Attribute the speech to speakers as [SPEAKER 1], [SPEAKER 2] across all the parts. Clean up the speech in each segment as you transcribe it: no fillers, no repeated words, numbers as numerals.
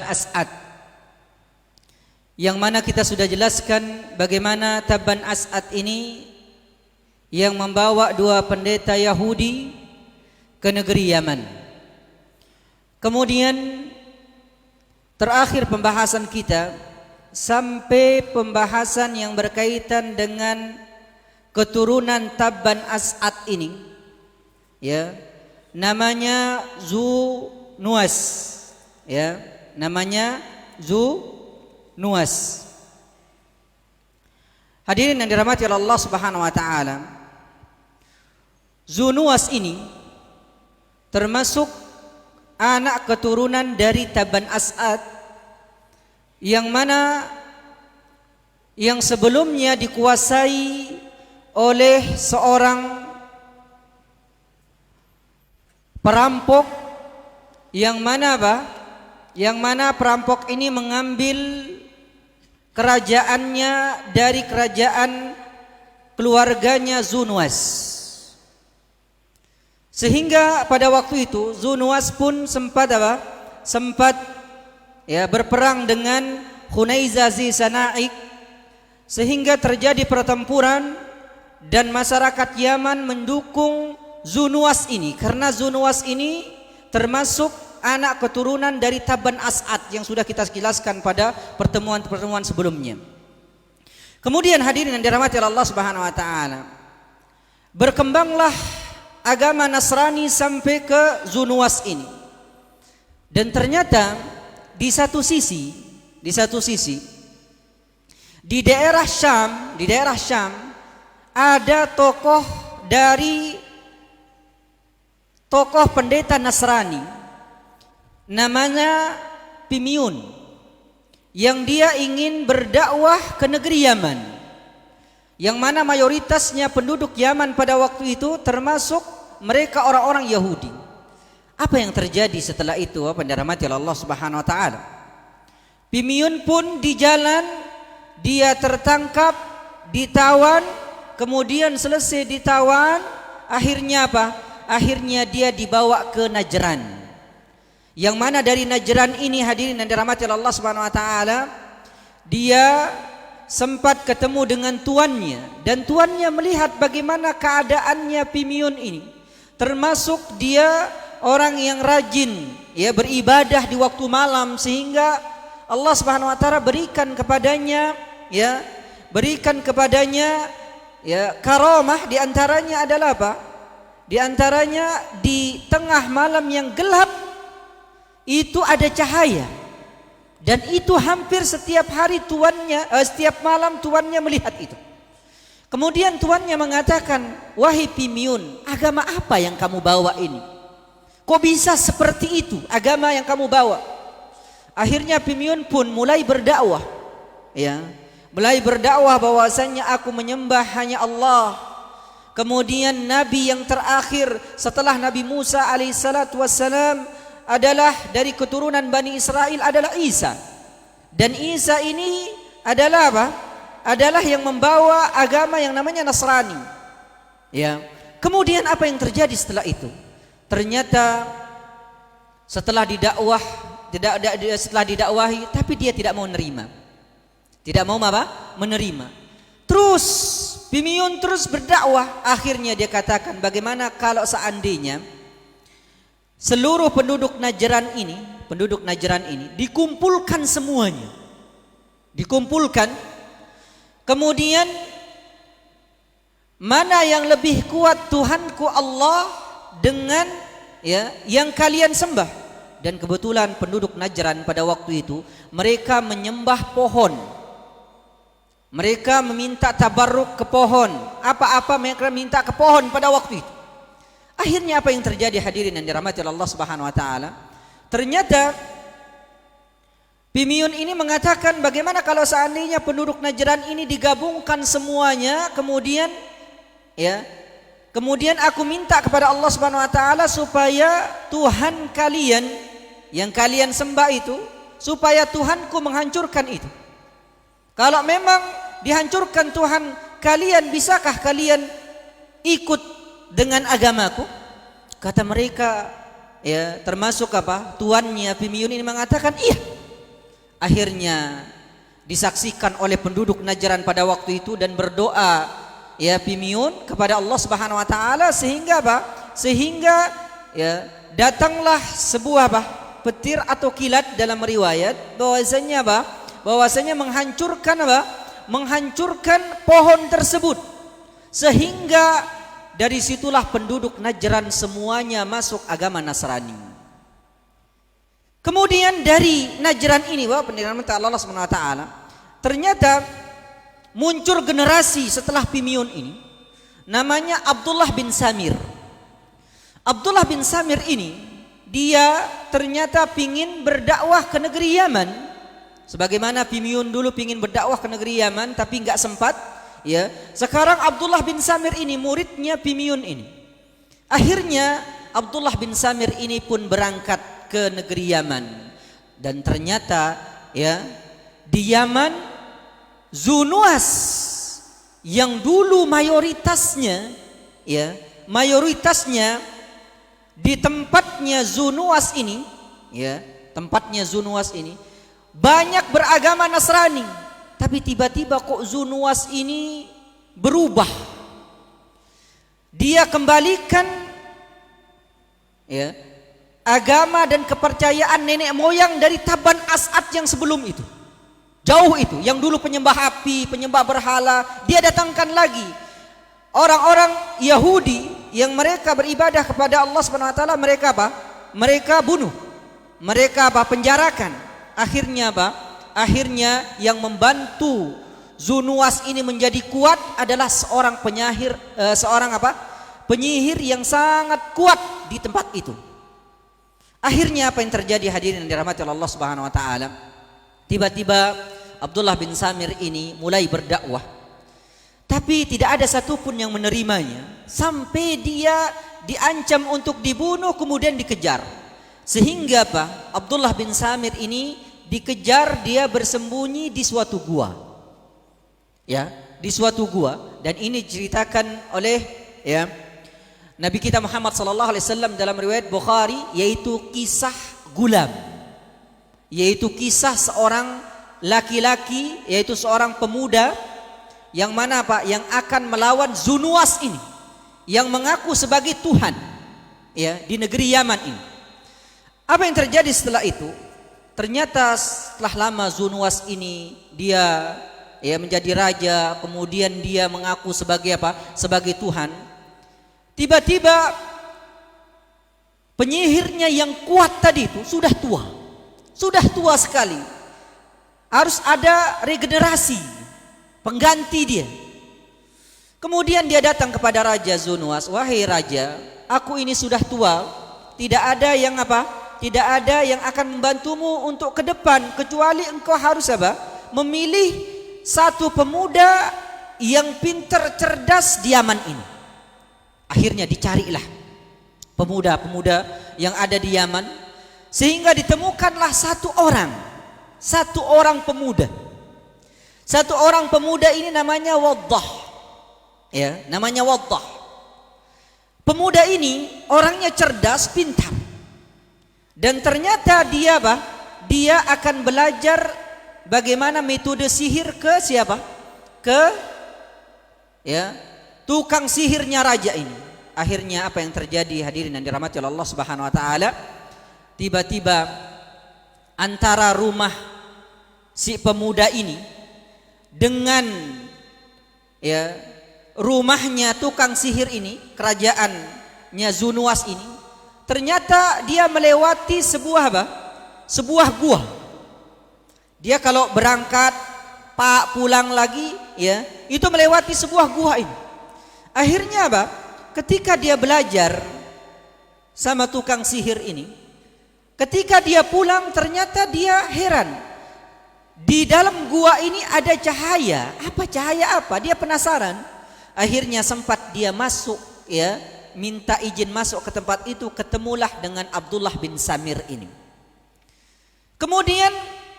[SPEAKER 1] As'ad, yang mana kita sudah jelaskan bagaimana Tabban As'ad ini yang membawa dua pendeta Yahudi ke negeri Yaman. Kemudian terakhir pembahasan kita sampai pembahasan yang berkaitan dengan keturunan Tabban As'ad ini, ya, namanya Zunuwas, ya, namanya Zunuwas. Hadirin yang dirahmati oleh Allah Subhanahu wa taala, Zunuwas ini termasuk anak keturunan dari Tabban As'ad, yang mana yang sebelumnya dikuasai oleh seorang perampok, yang mana apa? Yang mana perampok ini mengambil kerajaannya dari kerajaan keluarganya Zunuwas. Sehingga pada waktu itu Zunuwas pun sempat apa? Sempat ya berperang dengan Hunayza Zi Sana'ik, sehingga terjadi pertempuran dan masyarakat Yaman mendukung Zunuwas ini, karena Zunuwas ini termasuk anak keturunan dari Tabban As'ad yang sudah kita jelaskan pada pertemuan-pertemuan sebelumnya. Kemudian hadirin yang dirahmati Allah Subhanahu wa taala, berkembanglah agama Nasrani sampai ke Zunuwas ini. Dan ternyata di satu sisi di daerah Syam ada tokoh pendeta Nasrani namanya Pimyun, yang dia ingin berdakwah ke negeri Yaman, yang mana mayoritasnya penduduk Yaman pada waktu itu termasuk mereka orang-orang Yahudi. Apa yang terjadi setelah itu? Apa yang dirahmati oleh Allah Subhanahu wa taala? Pimyun pun di jalan dia tertangkap, ditawan, kemudian selesai ditawan, akhirnya apa? Akhirnya dia dibawa ke Najran. Yang mana dari Najran ini hadirin yang dirahmati oleh Allah Subhanahu wa taala, dia sempat ketemu dengan tuannya, dan tuannya melihat bagaimana keadaannya Pimyun ini, termasuk dia orang yang rajin ya beribadah di waktu malam, sehingga Allah Subhanahu wa taala berikan kepadanya karamah. Di antaranya adalah apa? Di antaranya di tengah malam yang gelap itu ada cahaya. Dan itu hampir setiap hari setiap malam tuannya melihat itu. Kemudian tuannya mengatakan, "Wahai Pimyun, agama apa yang kamu bawa ini? Kok bisa seperti itu agama yang kamu bawa?" Akhirnya Pimyun pun mulai berdakwah, ya, mulai berdakwah bahwasanya aku menyembah hanya Allah. Kemudian nabi yang terakhir setelah Nabi Musa alaihissalatu wassalam adalah dari keturunan Bani Israel adalah Isa. Dan Isa ini adalah apa? Adalah yang membawa agama yang namanya Nasrani. Ya. Kemudian apa yang terjadi setelah itu? Ternyata setelah didakwahi, tapi dia tidak mau menerima. Tidak mau apa? Menerima. Terus Pimyun terus berdakwah. Akhirnya dia katakan, bagaimana kalau seandainya seluruh penduduk Najran ini dikumpulkan semuanya. Dikumpulkan. Kemudian mana yang lebih kuat Tuhanku Allah dengan yang kalian sembah. Dan kebetulan penduduk Najran pada waktu itu mereka menyembah pohon. Mereka meminta tabarruk ke pohon. Apa-apa mereka minta ke pohon pada waktu itu. Akhirnya apa yang terjadi hadirin yang dirahmati oleh Allah Subhanahu wa taala? Ternyata Pimyun ini mengatakan, bagaimana kalau seandainya penduduk Najran ini digabungkan semuanya, kemudian aku minta kepada Allah Subhanahu wa taala supaya Tuhan kalian yang kalian sembah itu, supaya Tuhanku menghancurkan itu. Kalau memang dihancurkan Tuhan kalian, bisakah kalian ikut dengan agamaku? Kata mereka, termasuk tuannya Pimyun ini mengatakan, iya, akhirnya disaksikan oleh penduduk Najran pada waktu itu dan berdoa ya Pimyun kepada Allah Subhanahu wa taala sehingga apa? Sehingga ya datanglah sebuah apa? Petir atau kilat dalam riwayat bahwasanya apa? Bahwasanya menghancurkan apa? Menghancurkan pohon tersebut sehingga dari situlah penduduk Najran semuanya masuk agama Nasrani. Kemudian dari Najran ini bahwa pendidikan Allah Subhanahu wa taala ternyata muncul generasi setelah Pimyun ini namanya Abdullah bin Samir. Abdullah bin Samir ini dia ternyata pingin berdakwah ke negeri Yaman sebagaimana Pimyun dulu pingin berdakwah ke negeri Yaman tapi enggak sempat ya. Sekarang Abdullah bin Samir ini muridnya Pimyun ini. Akhirnya Abdullah bin Samir ini pun berangkat ke negeri Yaman dan ternyata ya di Yaman Zunuas yang dulu mayoritasnya di tempatnya Zunuas ini ya, tempatnya Zunuas ini banyak beragama Nasrani, tapi tiba-tiba kok Zunuas ini berubah. Dia kembalikan ya agama dan kepercayaan nenek moyang dari Taban As'ad yang sebelum itu. Jauh itu, yang dulu penyembah api, penyembah berhala, dia datangkan lagi orang-orang Yahudi yang mereka beribadah kepada Allah Subhanahu wa taala, mereka apa? Mereka bunuh. Mereka apa? Penjarakan. Akhirnya apa? Akhirnya yang membantu Zunuas ini menjadi kuat adalah seorang penyihir yang sangat kuat di tempat itu. Akhirnya apa yang terjadi hadirin yang dirahmati Allah Subhanahu wa taala? Tiba-tiba Abdullah bin Samir ini mulai berdakwah, tapi tidak ada satupun yang menerimanya sampai dia diancam untuk dibunuh kemudian dikejar. Sehingga apa? Abdullah bin Samir ini dikejar, dia bersembunyi di suatu gua. Ya, di suatu gua, dan ini diceritakan oleh ya Nabi kita Muhammad sallallahu alaihi wasallam dalam riwayat Bukhari, yaitu kisah gulam. Yaitu kisah seorang laki-laki, yaitu seorang pemuda yang mana apa? Yang akan melawan Zunuas ini, yang mengaku sebagai Tuhan ya di negeri Yaman ini. Apa yang terjadi setelah itu? Ternyata setelah lama Zunuas ini dia ya menjadi raja, kemudian dia mengaku sebagai apa? Sebagai Tuhan. Tiba-tiba penyihirnya yang kuat tadi itu sudah tua sekali. Harus ada regenerasi, pengganti dia. Kemudian dia datang kepada Raja Zunuas, wahai raja, aku ini sudah tua, tidak ada yang apa? Tidak ada yang akan membantumu untuk ke depan kecuali engkau harus apa? Memilih satu pemuda yang pintar, cerdas di Yaman ini. Akhirnya dicarilah pemuda-pemuda yang ada di Yaman, sehingga ditemukanlah satu orang pemuda. Satu orang pemuda ini namanya Waddah. Ya, namanya Waddah. Pemuda ini orangnya cerdas, pintar. Dan ternyata dia apa? Dia akan belajar bagaimana metode sihir ke siapa? Ke ya, tukang sihirnya raja ini. Akhirnya apa yang terjadi hadirin yang dirahmati oleh Allah Subhanahu wa taala? Tiba-tiba antara rumah si pemuda ini dengan ya rumahnya tukang sihir ini, kerajaannya Zunuas ini, ternyata dia melewati sebuah apa? Sebuah gua. Dia kalau berangkat pulang lagi ya, itu melewati sebuah gua ini. Akhirnya apa? Ketika dia belajar sama tukang sihir ini, ketika dia pulang ternyata dia heran. Di dalam gua ini ada cahaya. Apa cahaya apa? Dia penasaran. Akhirnya sempat dia masuk ya, minta izin masuk ke tempat itu, ketemulah dengan Abdullah bin Samir ini. Kemudian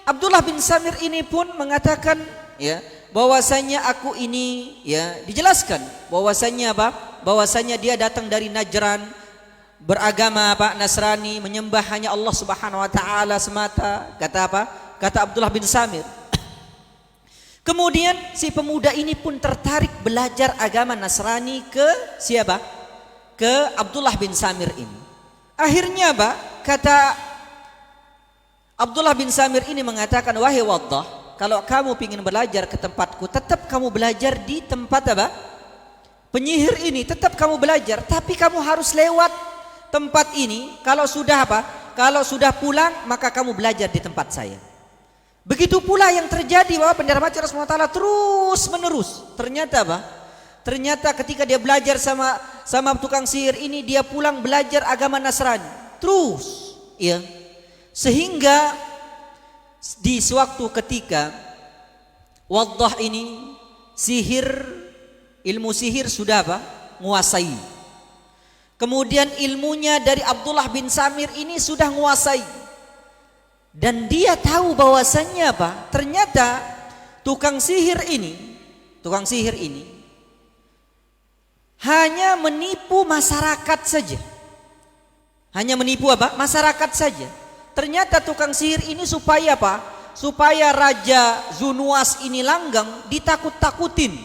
[SPEAKER 1] Abdullah bin Samir ini pun mengatakan ya, bahwasanya aku ini ya, dijelaskan bahwasanya apa? Bahwasanya dia datang dari Najran, beragama apa? Nasrani, menyembah hanya Allah Subhanahu wa taala semata. Kata apa? kata Abdullah bin Samir. Kemudian si pemuda ini pun tertarik belajar agama Nasrani ke siapa? Ke Abdullah bin Samir ini. Akhirnya apa? Kata Abdullah bin Samir ini mengatakan, wahai Waddah, kalau kamu ingin belajar ke tempatku, tetap kamu belajar di tempat apa? Penyihir ini, tetap kamu belajar, tapi kamu harus lewat tempat ini. Kalau sudah apa? Kalau sudah pulang, maka kamu belajar di tempat saya. Begitu pula yang terjadi bahwa bendera mati Rasulullah Ta'ala terus menerus. Ternyata apa? Ternyata ketika dia belajar sama tukang sihir ini, dia pulang belajar agama Nasrani. Terus, ya. Sehingga di sewaktu ketika Waddah ini ilmu sihir sudah apa? Menguasai. Kemudian ilmunya dari Abdullah bin Samir ini sudah menguasai. Dan dia tahu bahwasannya apa? Ternyata tukang sihir ini hanya menipu masyarakat saja. Hanya menipu apa? Masyarakat saja. Ternyata tukang sihir ini supaya apa? Supaya Raja Zunuwas ini langgang, ditakut-takutin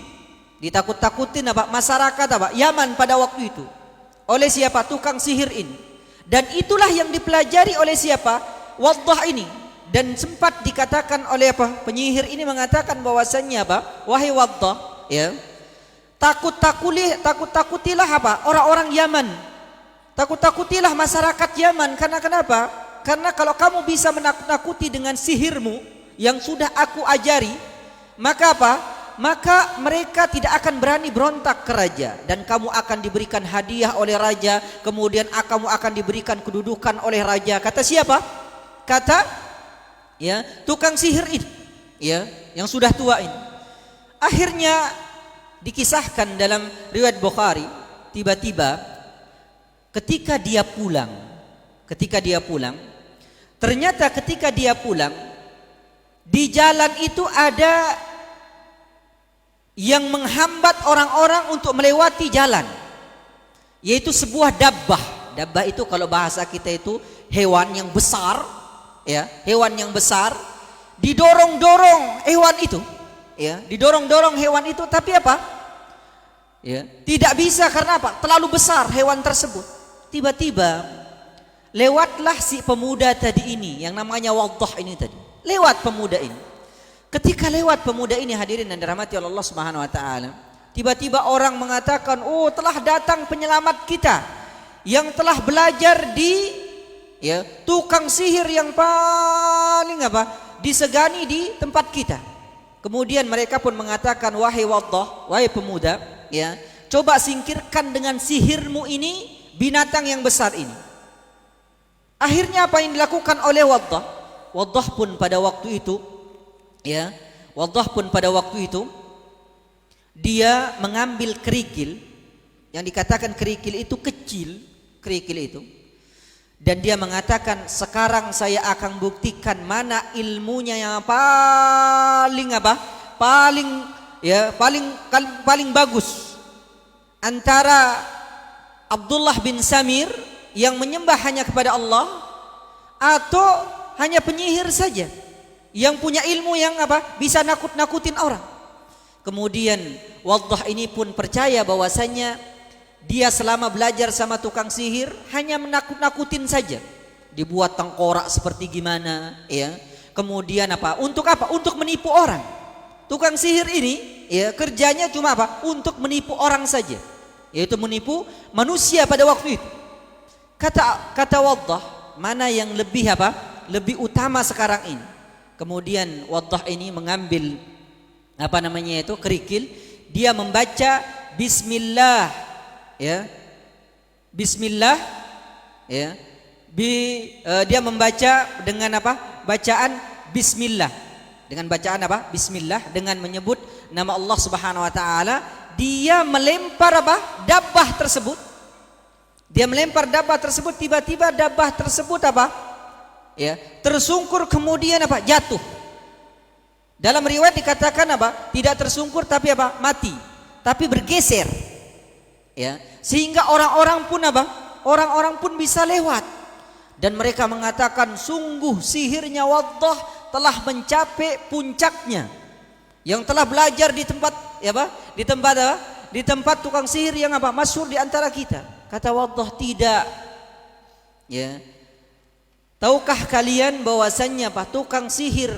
[SPEAKER 1] apa? Masyarakat apa? Yaman pada waktu itu. Oleh siapa? Tukang sihir ini. Dan itulah yang dipelajari oleh siapa? Waddah ini. Dan sempat dikatakan oleh apa? Penyihir ini mengatakan bahwasannya apa? Wahai Waddah, ya. Takut-takutilah apa? Orang-orang Yaman. Takut-takutilah masyarakat Yaman. Karena kenapa? Karena kalau kamu bisa menakut-nakuti dengan sihirmu yang sudah aku ajari, maka apa? Maka mereka tidak akan berani berontak ke raja, dan kamu akan diberikan hadiah oleh raja, kemudian kamu akan diberikan kedudukan oleh raja. Kata siapa? Kata ya, tukang sihir ini, ya, yang sudah tua ini. Akhirnya dikisahkan dalam riwayat Bukhari, tiba-tiba ketika dia pulang, ternyata ketika dia pulang, di jalan itu ada yang menghambat orang-orang untuk melewati jalan, yaitu sebuah dabbah. Dabbah itu kalau bahasa kita itu hewan yang besar, ya, hewan yang besar. Didorong-dorong hewan itu, ya, didorong-dorong hewan itu, tapi apa? Ya, tidak bisa karena apa? Terlalu besar hewan tersebut. Tiba-tiba lewatlah si pemuda tadi ini, yang namanya Waddah ini tadi. Lewat pemuda ini. Ketika lewat pemuda ini, hadirin yang dirahmati Allah Subhanahu wa taala, tiba-tiba orang mengatakan, "Oh, telah datang penyelamat kita yang telah belajar di ya, tukang sihir yang paling apa? Disegani di tempat kita." Kemudian mereka pun mengatakan, "Wahai Waddah, wahai pemuda, ya, coba singkirkan dengan sihirmu ini binatang yang besar ini." Akhirnya apa yang dilakukan oleh Waddah? Waddah pun pada waktu itu, ya, Waddah pun pada waktu itu dia mengambil kerikil, yang dikatakan kerikil itu kecil, kerikil itu, dan dia mengatakan, "Sekarang saya akan buktikan mana ilmunya yang paling apa? Paling bagus antara Abdullah bin Samir yang menyembah hanya kepada Allah, atau hanya penyihir saja yang punya ilmu yang apa? Bisa nakut-nakutin orang." Kemudian Waddah ini pun percaya bahwasanya dia selama belajar sama tukang sihir hanya menakut-nakutin saja. Dibuat tengkorak seperti gimana, ya. Kemudian apa? Untuk apa? Untuk menipu orang. Tukang sihir ini, ya, kerjanya cuma apa? Untuk menipu orang saja, yaitu menipu manusia pada waktu itu. Kata Waddah, mana yang lebih apa? Lebih utama sekarang ini. Kemudian Waddah ini mengambil apa namanya itu kerikil, dia membaca Bismillah, ya, Bismillah, ya, dia membaca dengan apa? Bacaan Bismillah, dengan bacaan apa? Bismillah, dengan menyebut nama Allah Subhanahu Wa Taala. Dia melempar apa? Dabbah tersebut. Dia melempar dabbah tersebut. Tiba-tiba dabbah tersebut apa? Ya, tersungkur, kemudian apa? Jatuh. Dalam riwayat dikatakan apa? Tidak tersungkur tapi apa? Mati. Tapi bergeser. Ya, sehingga orang-orang pun apa? Orang-orang pun bisa lewat. Dan mereka mengatakan sungguh sihirnya Waddah telah mencapai puncaknya. Yang telah belajar di tempat Di tempat tukang sihir yang masyhur di antara kita. Kata Waddah, tidak. Ya. Tahukah kalian bahwasannya tukang sihir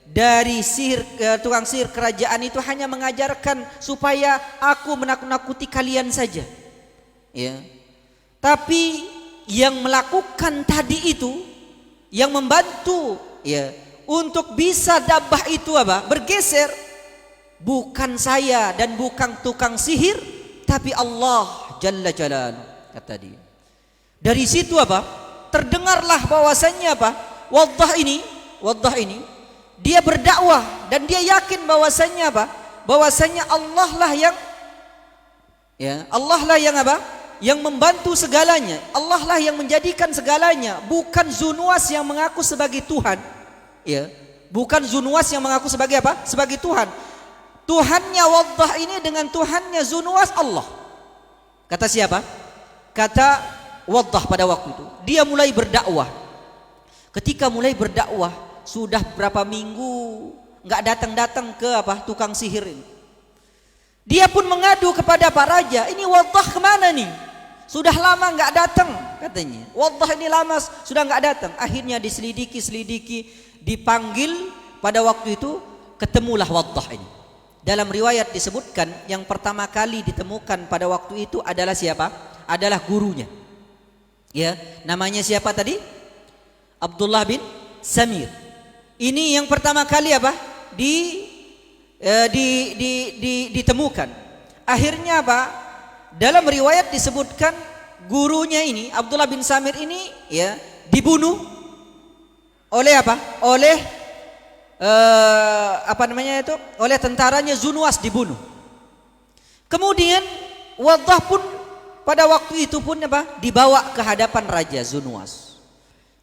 [SPEAKER 1] dari tukang sihir kerajaan itu hanya mengajarkan supaya aku menakut-nakuti kalian saja. Ya. Tapi yang melakukan tadi itu, yang membantu untuk bisa dabah itu bergeser, bukan saya dan bukan tukang sihir, tapi Allah Jalla Jalaluhu, kata dia. Dari situ terdengarlah bahwasannya Waddah ini dia berdakwah dan dia yakin bahwasannya bahwasannya Allah lah yang yang membantu segalanya. Allah lah yang menjadikan segalanya, bukan Zunuwas yang mengaku sebagai Tuhan. Bukan Zunuwas yang mengaku sebagai sebagai Tuhan. Tuhannya Waddah ini dengan Tuhannya Zunuwas Allah. Kata siapa? Kata Waddah pada waktu itu. Dia mulai berdakwah. Ketika mulai berdakwah, sudah berapa minggu nggak datang-datang ke tukang sihir ini. Dia pun mengadu kepada Pak Raja, ini Waddah kemana nih? Sudah lama nggak datang, katanya. Waddah ini lama sudah nggak datang. Akhirnya diselidiki, dipanggil. Pada waktu itu ketemulah Waddah ini. Dalam riwayat disebutkan yang pertama kali ditemukan pada waktu itu adalah siapa? Adalah gurunya. Namanya siapa tadi? Abdullah bin Samir. Ini yang pertama kali ditemukan. Akhirnya dalam riwayat disebutkan gurunya ini, Abdullah bin Samir ini dibunuh oleh oleh tentaranya Zunuwas, dibunuh. Kemudian Waddah pun pada waktu itu pun dibawa ke hadapan Raja Zunuwas.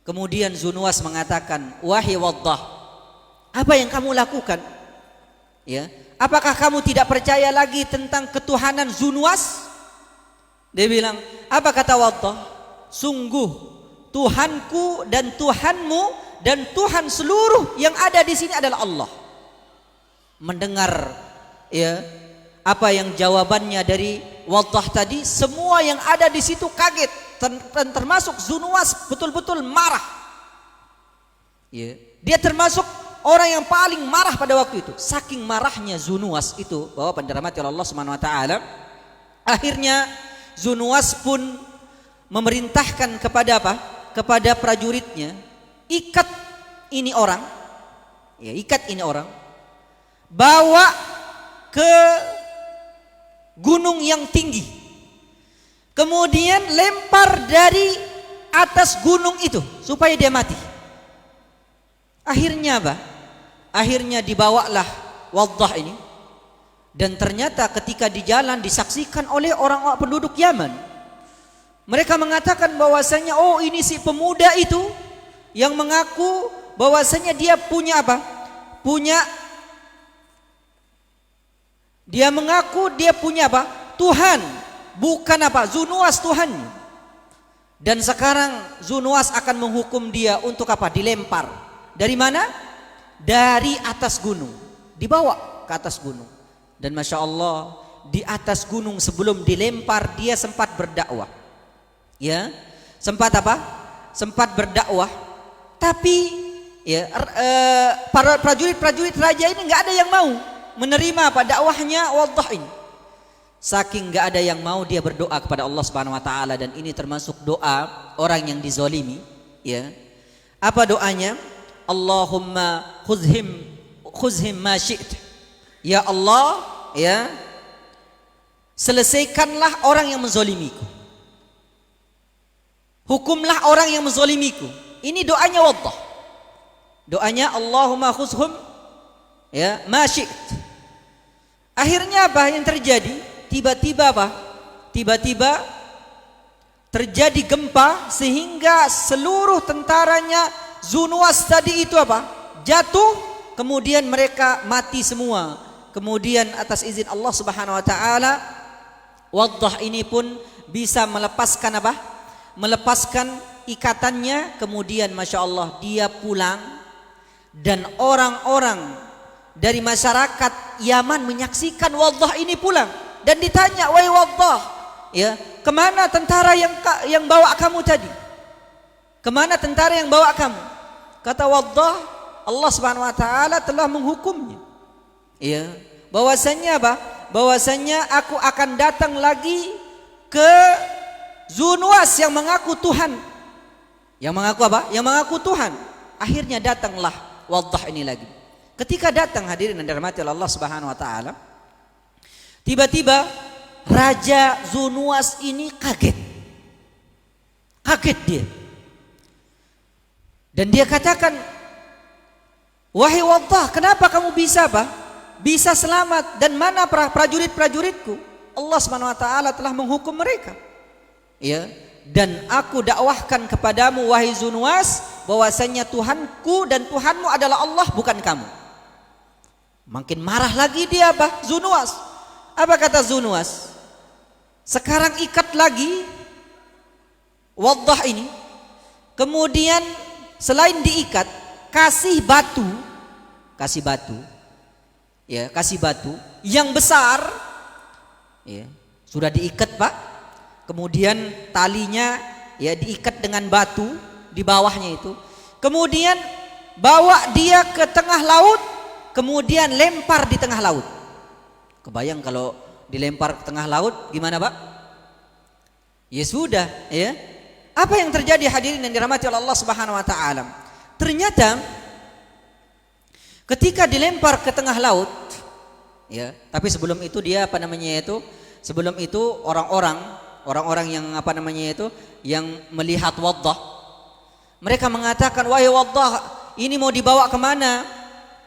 [SPEAKER 1] Kemudian Zunuwas mengatakan, wahai Waddah, apa yang kamu lakukan? Apakah kamu tidak percaya lagi tentang ketuhanan Zunuwas? Dia bilang, apa kata Waddah? Sungguh Tuhanku dan Tuhanmu dan Tuhan seluruh yang ada di sini adalah Allah. Mendengar apa yang jawabannya dari Waddah tadi, semua yang ada di situ kaget, dan termasuk Zunuwas betul-betul marah. Dia termasuk orang yang paling marah pada waktu itu. Saking marahnya Zunuwas itu, bahwa dirahmati oleh Allah Subhanahu wa taala, akhirnya Zunuwas pun memerintahkan kepada prajuritnya, ikat ini orang, bawa ke gunung yang tinggi, kemudian lempar dari atas gunung itu supaya dia mati. Akhirnya dibawalah Waddah ini, dan ternyata ketika di jalan disaksikan oleh orang-orang penduduk Yaman. Mereka mengatakan bahwasanya, oh ini si pemuda itu yang mengaku bahwasanya dia punya dia mengaku dia punya Tuhan, bukan Zunuwas Tuhannya. Dan sekarang Zunuwas akan menghukum dia untuk dilempar. Dari mana? Dari atas gunung, dibawa ke atas gunung. Dan Masya Allah, di atas gunung sebelum dilempar dia sempat berdakwah. Sempat berdakwah. Tapi para prajurit raja ini nggak ada yang mau menerima dakwahnya Waddah ini. Saking nggak ada yang mau, dia berdoa kepada Allah Subhanahu wa taala, dan ini termasuk doa orang yang dizalimi. Apa doanya? Allahumma khuzhim ma syi'ta. Ya Allah, selesaikanlah orang yang menzalimiku. Hukumlah orang yang menzalimiku. Ini doanya Waddah. Doanya Allahumma khuzhum ma syi'ta. Akhirnya apa yang terjadi? Tiba-tiba terjadi gempa, sehingga seluruh tentaranya Zunuwas tadi itu jatuh, kemudian mereka mati semua. Kemudian atas izin Allah Subhanahu wa taala, Waddah ini pun bisa melepaskan ikatannya, kemudian Masya Allah dia pulang, dan orang-orang dari masyarakat Yaman menyaksikan Waddah ini pulang, dan ditanya, wahai Waddah, ya, kemana tentara yang bawa kamu tadi? Kemana tentara yang bawa kamu? Kata Waddah, Allah Subhanahu wa taala telah menghukumnya. Ya, bahwasanya apa? Bahwasanya aku akan datang lagi ke Zunuwas yang mengaku Tuhan. Yang mengaku apa? Yang mengaku Tuhan. Akhirnya datanglah Waddah ini lagi. Ketika datang, hadirin yang dirahmati Allah Subhanahu wa taala, tiba-tiba Raja Zunuwas ini kaget. Kaget dia. Dan dia katakan, wahai Waddah, kenapa kamu bisa apa? Bisa selamat, dan mana prajurit-prajuritku? Allah Subhanahu wa taala telah menghukum mereka. Ya, dan aku dakwahkan kepadamu wahai Zunuwas, bahwasanya Tuhanku dan Tuhanmu adalah Allah, bukan kamu. Makin marah lagi dia apa? Zunuwas. Apa kata Zunuwas? Sekarang ikat lagi Waddah ini. Kemudian selain diikat, kasih batu, ya, kasih batu yang besar, ya, sudah diikat Pak. Kemudian talinya ya diikat dengan batu di bawahnya itu. Kemudian bawa dia ke tengah laut, kemudian lempar di tengah laut. Kebayang kalau dilempar ke tengah laut gimana Pak? Ya sudah, ya. Apa yang terjadi hadirin yang dirahmati oleh Allah Subhanahu wa taala? Ternyata ketika dilempar ke tengah laut, ya, tapi sebelum itu dia apa namanya itu? Sebelum itu orang-orang yang apa namanya itu, yang melihat Waddah, mereka mengatakan, wahai Waddah, ini mau dibawa kemana?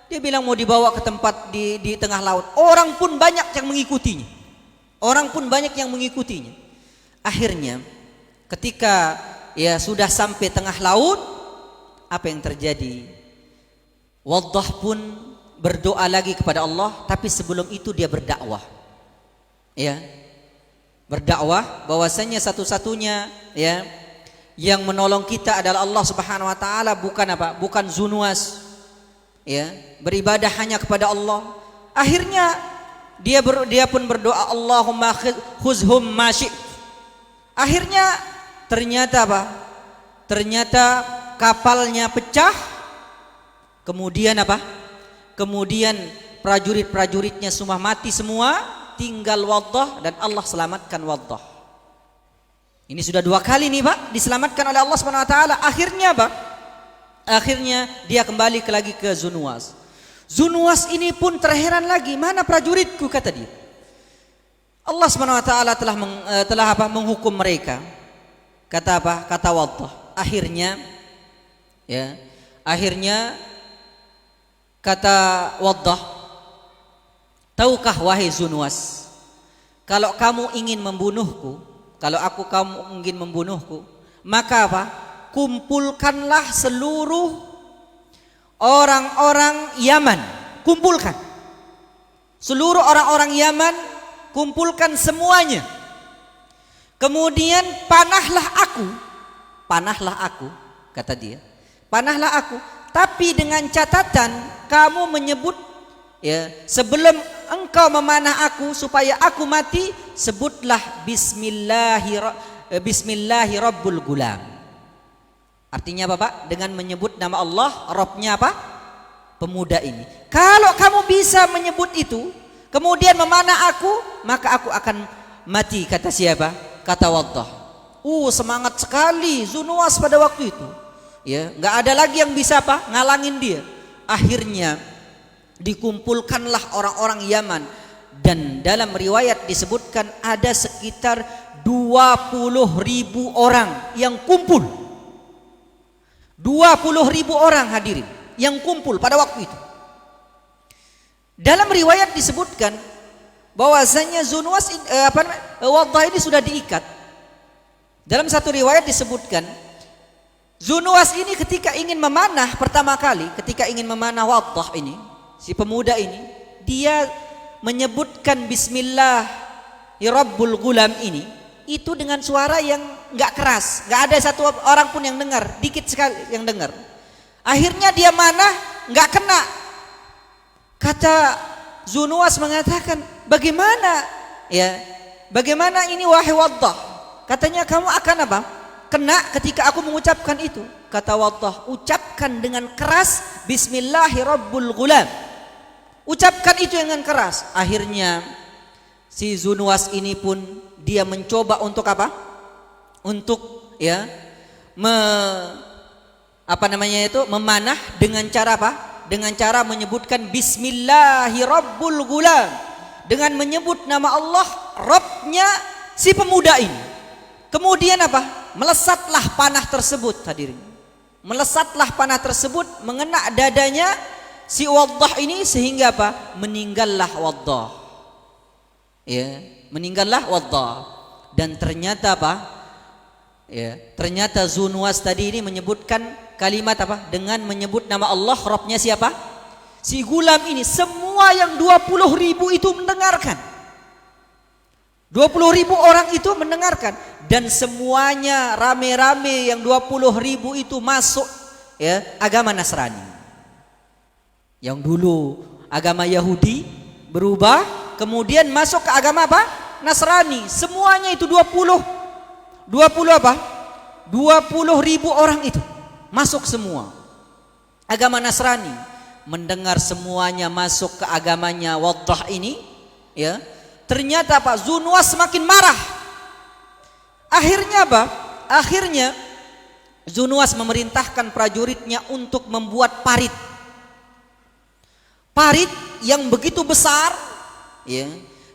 [SPEAKER 1] Dia bilang mau dibawa ke tempat di tengah laut. Orang pun banyak yang mengikutinya. Akhirnya ketika ya sudah sampai tengah laut, apa yang terjadi? Waddah pun berdoa lagi kepada Allah, tapi sebelum itu dia berdakwah. Ya. Berdakwah bahwasanya satu-satunya ya yang menolong kita adalah Allah Subhanahu wa taala, bukan apa? Bukan Zunuwas. Ya, beribadah hanya kepada Allah. Akhirnya dia pun berdoa, Allahumma khuzhum ma syi'ta. Akhirnya ternyata apa? Ternyata kapalnya pecah. Kemudian apa? Kemudian prajurit-prajuritnya semua mati semua, tinggal Waddah, dan Allah selamatkan Waddah. Ini sudah 2 kali nih Pak, diselamatkan oleh Allah Subhanahu wa taala. Akhirnya apa? Akhirnya dia kembali lagi ke Zunuwas. Zunuwas ini pun terheran lagi, mana prajuritku, kata dia. Allah Subhanahu wa taala telah menghukum mereka. Kata apa? Kata Waddah. Akhirnya kata Waddah, tahukah wahai Zunuwas, kalau kamu ingin membunuhku, maka apa? Kumpulkanlah seluruh orang-orang Yaman. Kumpulkan seluruh orang-orang Yaman, kumpulkan semuanya. Kemudian panahlah aku, kata dia. Panahlah aku, tapi dengan catatan kamu menyebut, ya, sebelum engkau memanah aku supaya aku mati, sebutlah Bismillahi Rabbul Gulam. Artinya apa Pak? Dengan menyebut nama Allah, Rabbnya apa? Pemuda ini. Kalau kamu bisa menyebut itu, kemudian memanah aku, maka aku akan mati, kata siapa? Kata Waddah. Semangat sekali Zunuwas pada waktu itu. Ya, nggak ada lagi yang bisa apa? Ngalangin dia. Akhirnya dikumpulkanlah orang-orang Yaman, dan dalam riwayat disebutkan ada sekitar 20.000 orang yang kumpul. 20.000 orang hadirin yang kumpul pada waktu itu. Dalam riwayat disebutkan bahwasanya Zunuwas Waddah ini sudah diikat. Dalam satu riwayat disebutkan Zunuwas ini ketika ingin memanah pertama kali, ketika ingin memanah Waddah ini, si pemuda ini, dia menyebutkan Bismillah Rabbul Gulam ini itu dengan suara yang nggak keras, nggak ada satu orang pun yang dengar, dikit sekali yang dengar. Akhirnya dia manah, nggak kena. Kata Zunuwas mengatakan, bagaimana ya? Bagaimana ini wahai Waddah? Katanya kamu akan apa? Kena ketika aku mengucapkan itu. Kata Waddah, ucapkan dengan keras Bismillahirrabbilgulam. Ucapkan itu dengan keras. Akhirnya si Zunuwas ini pun dia mencoba untuk apa? Untuk ya memanah dengan cara apa? Dengan cara menyebutkan Bismillahirrabbilgulam, dengan menyebut nama Allah Rabbnya si pemuda ini. Kemudian apa? Melesatlah panah tersebut, hadirin. Melesatlah panah tersebut mengena dadanya si Waddah ini sehingga apa? Meninggallah Waddah. Ya, meninggallah Waddah. Dan ternyata apa? Ya, ternyata Zunuwas tadi ini menyebutkan kalimat apa? Dengan menyebut nama Allah, Rabbnya siapa? Si gulam ini. Semua yang 20.000 itu mendengarkan. 20.000 orang itu mendengarkan. Dan semuanya rame-rame yang 20.000 itu masuk ya agama Nasrani. Yang dulu agama Yahudi berubah, kemudian masuk ke agama apa? Nasrani. Semuanya itu 20 apa? 20.000 orang itu masuk semua agama Nasrani. Mendengar semuanya masuk ke agamanya Waddah ini ya. Ternyata Pak Zunuwas semakin marah. Akhirnya apa? Akhirnya Zunuwas memerintahkan prajuritnya untuk membuat parit. Parit yang begitu besar ya.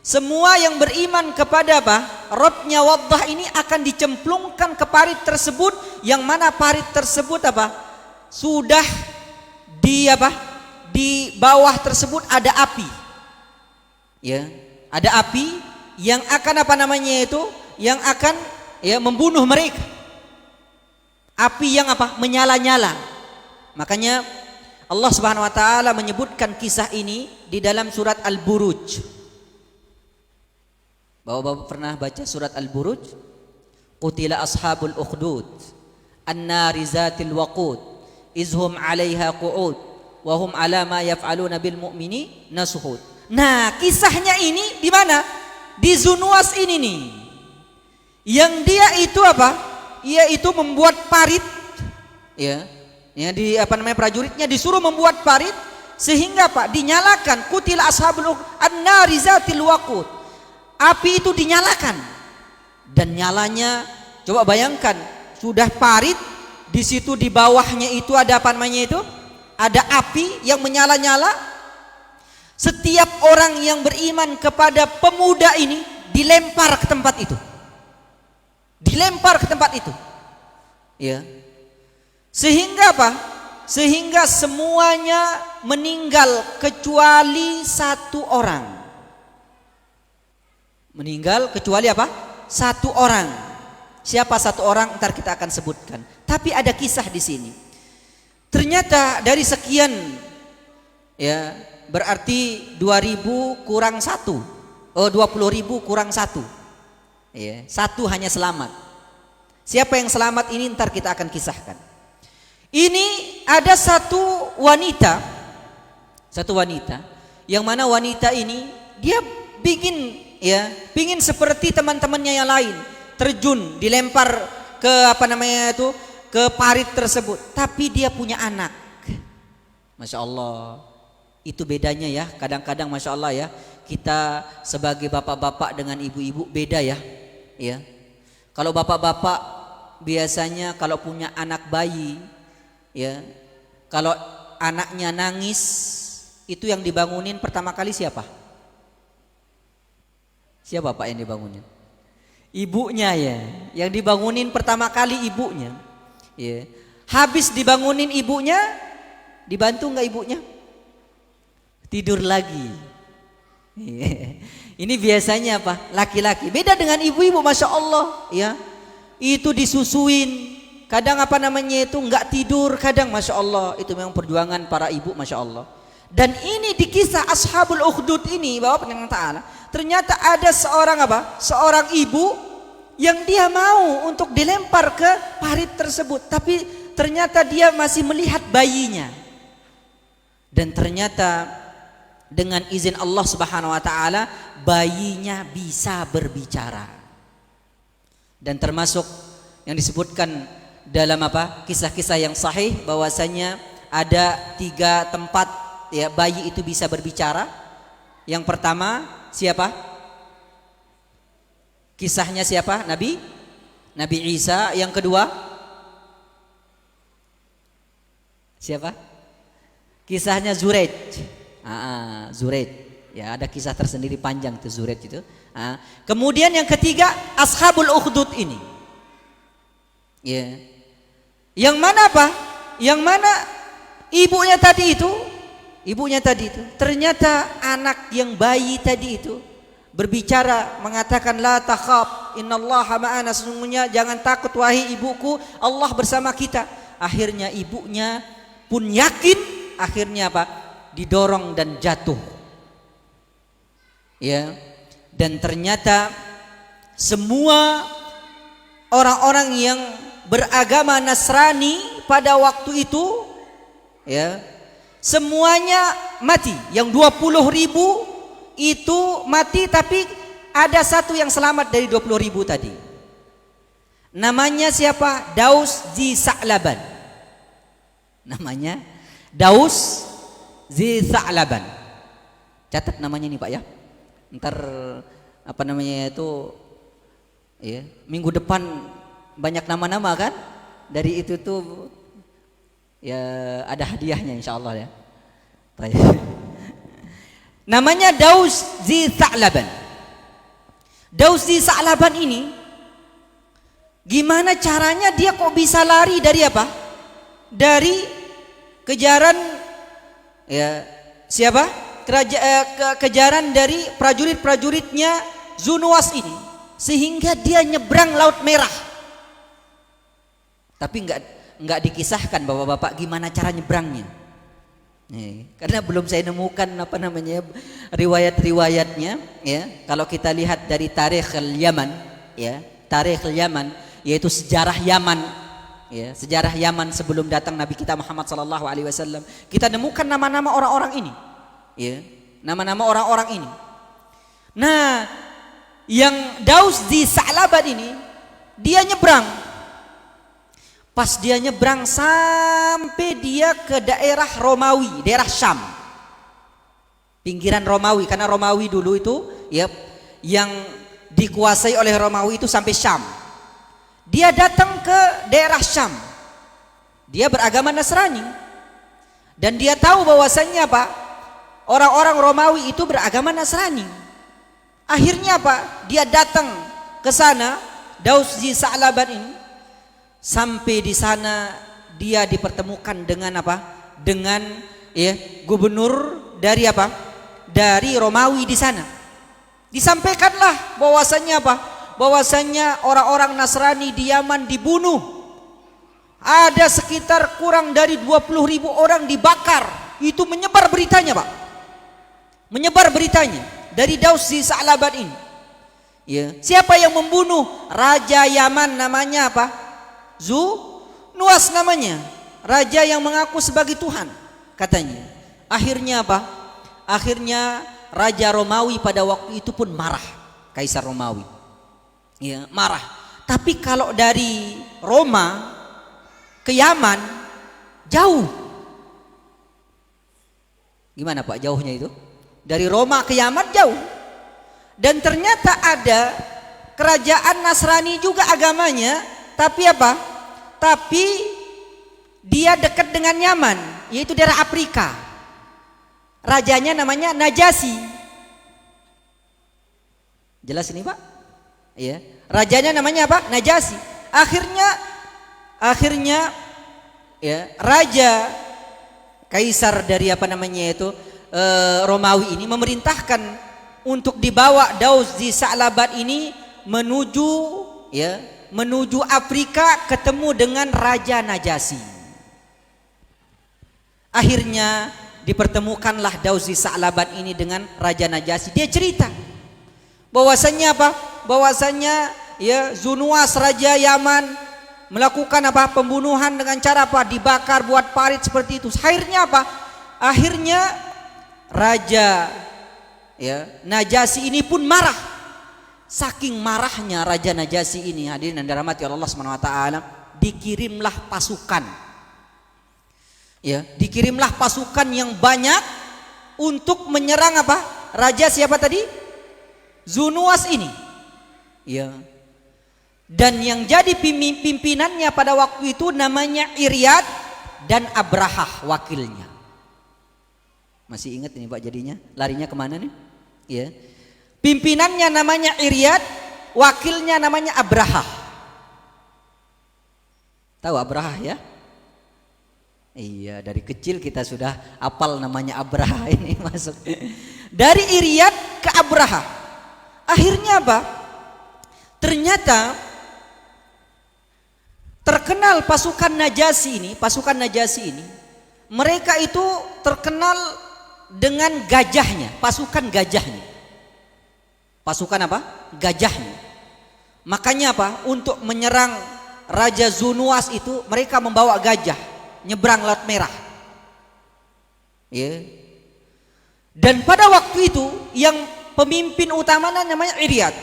[SPEAKER 1] Semua yang beriman kepada apa? Rabbnya Waddah ini akan dicemplungkan ke parit tersebut, yang mana parit tersebut apa? Sudah di apa? Di bawah tersebut ada api. Ya, ada api yang akan apa namanya itu? Yang akan ya membunuh mereka. Api yang apa? Menyala-nyala. Makanya Allah Subhanahu wa taala menyebutkan kisah ini di dalam surat Al-Buruj. Bapak-bapak pernah baca surat Al-Buruj? Qutila ashabul ukhdud an-nari zatil waqud izhum 'alaiha qu'ud wa hum 'ala ma yaf'aluna bil mu'mini nasuhud. Nah, kisahnya ini di mana? Di Zunuwas ini nih. Yang dia itu apa? Ia itu membuat parit ya. Ya di apa namanya, prajuritnya disuruh membuat parit sehingga Pak dinyalakan qutila ashabul an-nari zatil waqud. Api itu dinyalakan dan nyalanya, coba bayangkan, sudah parit di situ, di bawahnya itu ada apa namanya itu? Ada api yang menyala-nyala. Setiap orang yang beriman kepada pemuda ini dilempar ke tempat itu. Dilempar ke tempat itu. Ya. Sehingga apa? Sehingga semuanya meninggal kecuali satu orang. Meninggal kecuali apa? Satu orang. Siapa satu orang? Ntar kita akan sebutkan. Tapi ada kisah di sini. Ternyata dari sekian ya, berarti 2.000 kurang 1. 20.000 kurang 1. Ya, 1 hanya selamat. Siapa yang selamat ini ntar kita akan kisahkan. Ini ada satu wanita yang mana wanita ini dia pingin seperti teman-temannya yang lain, terjun, dilempar ke apa namanya itu, ke parit tersebut. Tapi dia punya anak. Masya Allah, itu bedanya ya. Kadang-kadang Masya Allah ya, kita sebagai bapak-bapak dengan ibu-ibu beda ya. Ya, kalau bapak-bapak biasanya kalau punya anak bayi, ya, kalau anaknya nangis, itu yang dibangunin pertama kali siapa? Siapa Pak yang dibangunin? Ibunya ya. Yang dibangunin pertama kali ibunya. Ya. Habis dibangunin ibunya, dibantu nggak ibunya? Tidur lagi. Ya. Ini biasanya apa? Laki-laki. Beda dengan ibu-ibu, Masya Allah. Ya. Itu disusuin. Kadang apa namanya itu nggak tidur. Kadang Masya Allah. Itu memang perjuangan para ibu, Masya Allah. Dan ini di kisah Ashabul Ukhdud ini, Bapak Pendengar Ta'ala, ternyata ada seorang apa? Seorang ibu yang dia mau untuk dilempar ke parit tersebut, tapi ternyata dia masih melihat bayinya. Dan ternyata dengan izin Allah Subhanahu wa taala bayinya bisa berbicara. Dan termasuk yang disebutkan dalam kisah-kisah yang sahih bahwasanya ada 3 tempat ya bayi itu bisa berbicara. Yang pertama siapa? Kisahnya siapa? Nabi Isa. Yang kedua siapa? Kisahnya Zureid. Zureid. Ya, ada kisah tersendiri panjang tuh Zureid itu. Kemudian yang ketiga Ashabul Ukhdud ini. Ya. Yang mana apa? Yang mana ibunya tadi itu? Ibunya tadi itu ternyata anak yang bayi tadi itu berbicara, mengatakan la takhaf innallaha ma'ana, sesungguhnya jangan takut wahai ibuku, Allah bersama kita. Akhirnya ibunya pun yakin, akhirnya didorong dan jatuh. Ya. Dan ternyata semua orang-orang yang beragama Nasrani pada waktu itu ya, semuanya mati. Yang 20.000 itu mati, tapi ada satu yang selamat dari 20.000 tadi. Namanya siapa? Daus Zi Sa'laban. Namanya Daus Zi Sa'laban. Catat namanya nih Pak ya. Ntar ya, minggu depan banyak nama-nama kan? Dari itu tuh ya ada hadiahnya insyaallah ya. Baik. Namanya Daus Zi Sa'laban. Daus Zi Sa'laban ini gimana caranya dia kok bisa lari dari dari kejaran ya siapa? Kejaran dari prajurit-prajuritnya Zunuwas ini, sehingga dia nyebrang Laut Merah. Tapi enggak dikisahkan Bapak-bapak gimana cara nyebrangnya. Karena belum saya nemukan riwayat-riwayatnya ya. Kalau kita lihat dari Tarikh Yaman ya, Tarikh Yaman yaitu sejarah Yaman ya, sejarah Yaman sebelum datang Nabi kita Muhammad sallallahu alaihi wasallam, kita nemukan nama-nama orang-orang ini ya, nama-nama orang-orang ini. Nah, yang Daus di Sa'laban ini dia nyebrang. Pas dia nyebrang sampai dia ke daerah Romawi, daerah Syam. Pinggiran Romawi, karena Romawi dulu itu ya yang dikuasai oleh Romawi itu sampai Syam. Dia datang ke daerah Syam. Dia beragama Nasrani. Dan dia tahu bahwasannya orang-orang Romawi itu beragama Nasrani. Akhirnya dia datang ke sana, Daus Zi Sa'laban ini. Sampai di sana dia dipertemukan dengan dengan ya gubernur dari dari Romawi di sana. Disampaikanlah bahwasannya bahwasannya orang-orang Nasrani di Yaman dibunuh. Ada sekitar kurang dari 20.000 orang dibakar. Itu menyebar beritanya menyebar beritanya dari Daus Zi Sa'laban ini ya. Siapa yang membunuh? Raja Yaman, namanya Zunuwas namanya, raja yang mengaku sebagai Tuhan katanya. Akhirnya akhirnya Raja Romawi pada waktu itu pun marah, Kaisar Romawi ya, marah. Tapi kalau dari Roma ke Yaman jauh. Gimana jauhnya itu? Dari Roma ke Yaman jauh. Dan ternyata ada kerajaan Nasrani juga agamanya, tapi tapi dia dekat dengan Yaman, yaitu daerah Afrika. Rajanya namanya Najasyi. Jelas ini Pak? Ya. Rajanya namanya Najasyi. Akhirnya ya, raja kaisar dari Romawi ini memerintahkan untuk dibawa Daus Zi Sa'laban ini menuju Afrika, ketemu dengan Raja Najasyi. Akhirnya dipertemukanlah Daus Zi Sa'laban ini dengan Raja Najasyi. Dia cerita bahwasannya bahwasannya ya Zunuwas raja Yaman melakukan apa? Pembunuhan dengan cara apa? Dibakar, buat parit seperti itu. Akhirnya apa? Akhirnya raja ya Najasyi ini pun marah. Saking marahnya raja Najasyi ini, hadirin yang dirahmati Allah Subhanahu wa taala, dikirimlah pasukan. Ya, dikirimlah pasukan yang banyak untuk menyerang apa? Raja siapa tadi? Zunuwas ini. Ya. Dan yang jadi pimpinannya pada waktu itu namanya Iryad dan Abrahah wakilnya. Masih ingat ini Pak jadinya? Larinya kemana nih? Ya. Pimpinannya namanya Iryad, wakilnya namanya Abrahah. Tahu Abrahah ya? Iya, dari kecil kita sudah hafal namanya Abrahah ini masuk. Dari Iryad ke Abrahah. Akhirnya apa? Ternyata terkenal pasukan Najasyi ini, mereka itu terkenal dengan gajahnya, pasukan gajahnya. Pasukan apa? Gajahnya. Makanya apa? Untuk menyerang Raja Zunuwas itu mereka membawa gajah nyebrang Laut Merah. Ya. Dan pada waktu itu yang pemimpin utamanya namanya Iryad.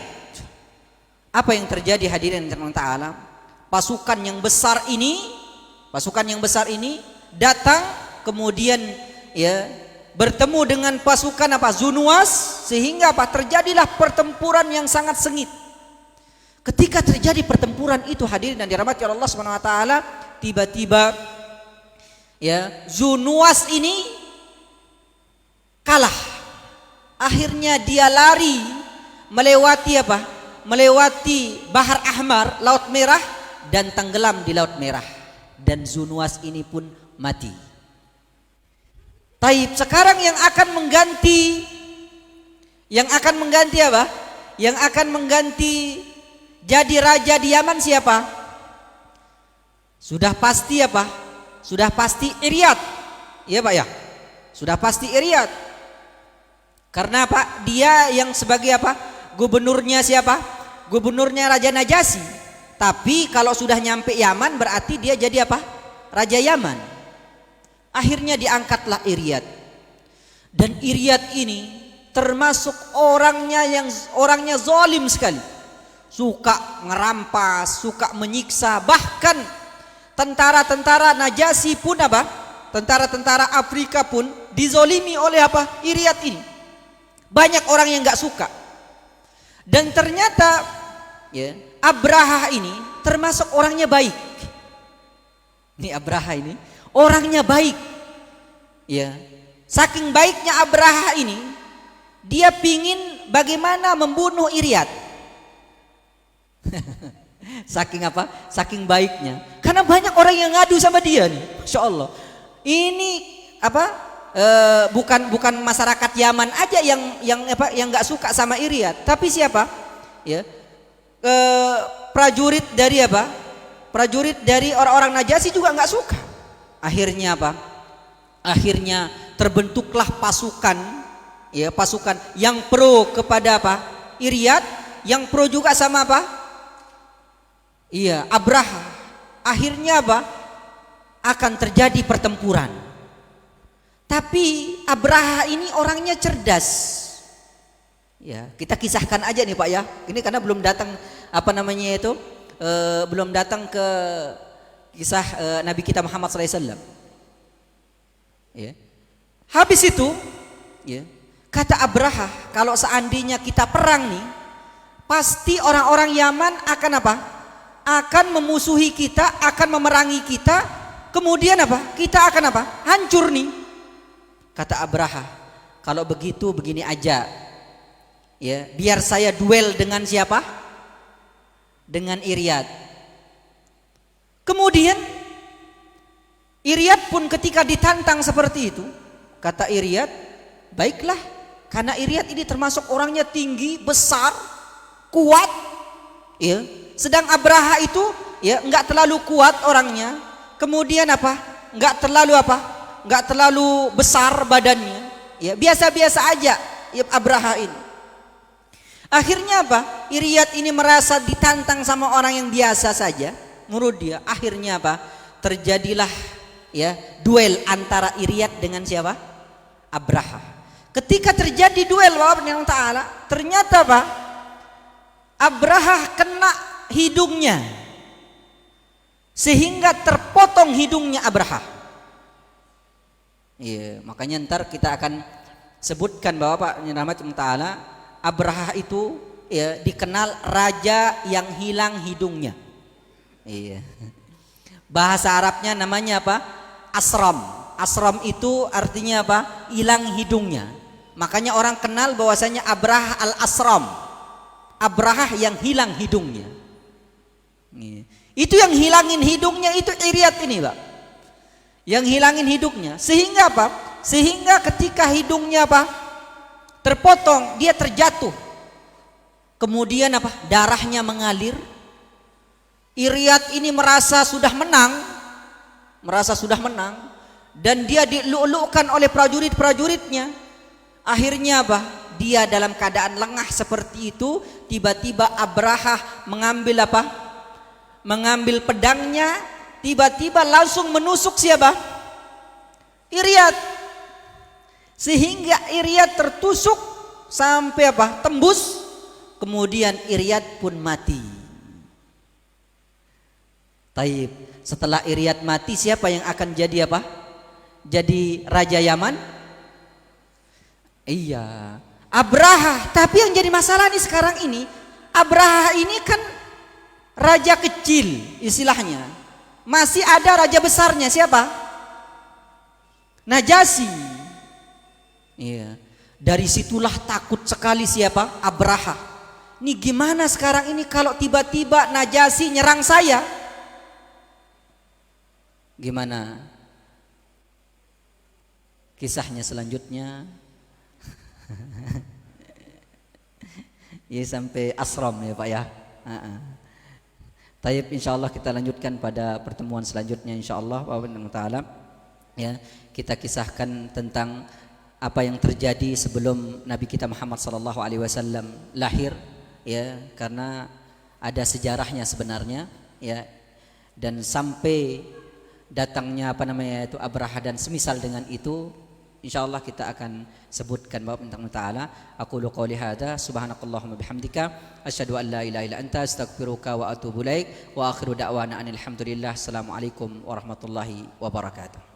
[SPEAKER 1] Apa yang terjadi hadirin taala? Pasukan yang besar ini datang kemudian ya bertemu dengan pasukan apa? Zunuwas, sehingga apa? Terjadilah pertempuran yang sangat sengit. Ketika terjadi pertempuran itu hadirin dan dirahmati Allah Subhanahu wa taala, tiba-tiba ya Zunuwas ini kalah. Akhirnya dia lari melewati apa? Melewati Bahar Ahmar, Laut Merah, dan tenggelam di Laut Merah. Dan Zunuwas ini pun mati. Taib, sekarang yang akan mengganti apa? Yang akan mengganti jadi raja di Yaman siapa? Sudah pasti apa? Sudah pasti Iryad. Iya Pak ya? Sudah pasti Iryad. Karena apa? Dia yang sebagai apa? Gubernurnya siapa? Gubernurnya Raja Najasyi. Tapi kalau sudah nyampe Yaman berarti dia jadi apa? Raja Yaman. Akhirnya diangkatlah Iryad. Dan Iryad ini termasuk orangnya zalim sekali. Suka ngerampas, suka menyiksa, bahkan tentara-tentara Najasyi pun apa? Tentara-tentara Afrika pun dizolimi oleh apa? Iryad ini. Banyak orang yang nggak suka. Dan ternyata ya, Abrahah ini termasuk orangnya baik. Ini Abrahah ini orangnya baik. Ya. Saking baiknya Abrahah ini, dia pingin bagaimana membunuh Iryad. Saking apa? Saking baiknya. Karena banyak orang yang ngadu sama dia nih. Masya Allah. Ini apa? Bukan masyarakat Yaman aja yang nggak suka sama Iryad, tapi siapa? Ya, prajurit dari apa? Prajurit dari orang-orang Najasyi juga nggak suka. Akhirnya apa? Akhirnya terbentuklah pasukan, ya pasukan yang pro kepada apa? Iryad, yang pro juga sama apa? Iya, Abrahah. Akhirnya apa? Akan terjadi pertempuran. Tapi Abrahah ini orangnya cerdas. Ya, kita kisahkan aja nih Pak ya. Ini karena belum datang apa namanya itu, belum datang ke kisah Nabi kita Muhammad SAW. Ya. Habis itu, ya, kata Abrahah, kalau seandainya kita perang nih, pasti orang-orang Yaman akan apa? Akan memusuhi kita, akan memerangi kita. Kemudian apa? Kita akan apa? Hancur nih. Kata Abrahah, kalau begitu begini aja, ya, biar saya duel dengan siapa? Dengan Iryad. Kemudian Iryad pun ketika ditantang seperti itu, kata Iryad, baiklah, karena Iryad ini termasuk orangnya tinggi, besar, kuat, ya. Sedang Abrahah itu, ya, nggak terlalu kuat orangnya. Kemudian apa? Nggak terlalu apa? Nggak terlalu besar badannya, ya biasa-biasa aja ya Abrahah ini. Akhirnya apa? Iryad ini merasa ditantang sama orang yang biasa saja. Menurut dia, akhirnya apa? Terjadilah ya duel antara Iryad dengan siapa? Abraha. Ketika terjadi duel Allah Ta'ala, ternyata apa? Abraha kena hidungnya, sehingga terpotong hidungnya Abraha. Iya, makanya ntar kita akan sebutkan bahwa Pak Rahmatullah Ta'ala, Abraha itu ya dikenal raja yang hilang hidungnya. Iya. Bahasa Arabnya namanya apa? Asram. Asram itu artinya apa? Hilang hidungnya. Makanya orang kenal bahwasanya Abraha al-Asram. Abraha yang hilang hidungnya. Iya. Itu yang hilangin hidungnya itu Iryad ini, Pak. Yang hilangin hidungnya. Sehingga apa? Sehingga ketika hidungnya apa? Terpotong, dia terjatuh. Kemudian apa? Darahnya mengalir. Iryad ini merasa sudah menang, dan dia dilulukan oleh prajurit-prajuritnya. Akhirnya apa? Dia dalam keadaan lengah seperti itu, tiba-tiba Abraha mengambil apa? Mengambil pedangnya, tiba-tiba langsung menusuk siapa? Iryad. Sehingga Iryad tertusuk sampai apa? Tembus. Kemudian Iryad pun mati. Taib. Setelah Iryad mati, siapa yang akan jadi apa? Jadi raja Yaman? Iya, Abraha. Tapi yang jadi masalah nih sekarang ini, Abraha ini kan raja kecil istilahnya. Masih ada raja besarnya, siapa? Najasyi. Iya. Dari situlah takut sekali siapa? Abraha. Ini gimana sekarang ini kalau tiba-tiba Najasyi nyerang saya? Gimana kisahnya selanjutnya? Ya sampai asram ya Pak ya. Taib, insyaallah kita lanjutkan pada pertemuan selanjutnya insyaallah wa ta'ala. Ya, kita kisahkan tentang apa yang terjadi sebelum Nabi kita Muhammad sallallahu alaihi wasallam lahir, ya, karena ada sejarahnya sebenarnya, ya, dan sampai datangnya apa namanya itu Abraha dan semisal dengan itu, insyaallah kita akan sebutkan bahwa tentang taala. Aqulu qouli hadza subhanakallahumma bihamdika asyhadu an la ilaha illa anta astaghfiruka wa atubu ilaik wa akhiru da'wana anil hamdulillah. Assalamualaikum warahmatullahi wabarakatuh.